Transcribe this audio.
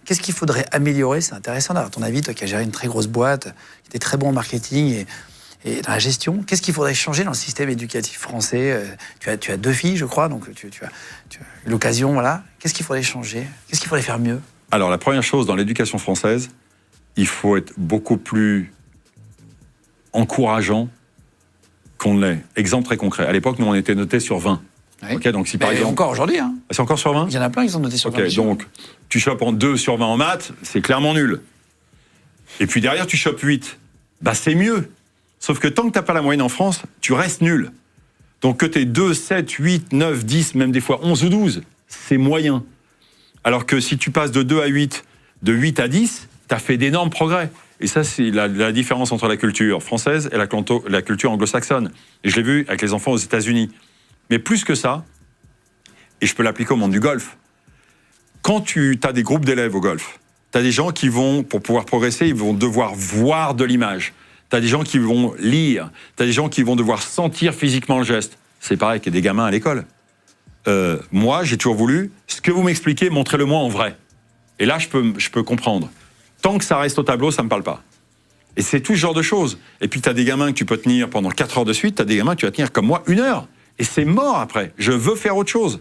Qu'est-ce qu'il faudrait améliorer? C'est intéressant d'avoir ton avis, toi qui as géré une très grosse boîte, qui était très bon en marketing et dans la gestion. Qu'est-ce qu'il faudrait changer dans le système éducatif français? Tu as 2 filles, je crois, donc tu as eu l'occasion, voilà. Qu'est-ce qu'il faudrait changer? Qu'est-ce qu'il faudrait faire mieux? Alors, la première chose, dans l'éducation française, il faut être beaucoup plus encourageant qu'on ne l'est. Exemple très concret. À l'époque, nous, on était notés sur 20. Oui. Okay, donc si par exemple... encore aujourd'hui, hein. C'est encore sur 20? Il y en a plein qui sont notés sur 20. Ok, donc tu chopes en 2 sur 20 en maths, c'est clairement nul. Et puis derrière, tu chopes 8. Bah, c'est mieux. Sauf que tant que tu n'as pas la moyenne en France, tu restes nul. Donc que tu aies 2, 7, 8, 9, 10, même des fois 11 ou 12, c'est moyen. Alors que si tu passes de 2 à 8, de 8 à 10, tu as fait d'énormes progrès. Et ça, c'est la différence entre la culture française et la culture anglo-saxonne. Et je l'ai vu avec les enfants aux États-Unis. Mais plus que ça, et je peux l'appliquer au monde du golf, quand tu as des groupes d'élèves au golf, tu as des gens qui vont, pour pouvoir progresser, ils vont devoir voir de l'image. Tu as des gens qui vont lire. Tu as des gens qui vont devoir sentir physiquement le geste. C'est pareil qu'il y a des gamins à l'école. Moi, j'ai toujours voulu, ce que vous m'expliquez, montrez-le-moi en vrai. Et là, je peux comprendre. Tant que ça reste au tableau, ça ne me parle pas. Et c'est tout ce genre de choses. Et puis, tu as des gamins que tu peux tenir pendant 4 heures de suite, tu as des gamins que tu vas tenir comme moi 1 heure. Et c'est mort après. Je veux faire autre chose.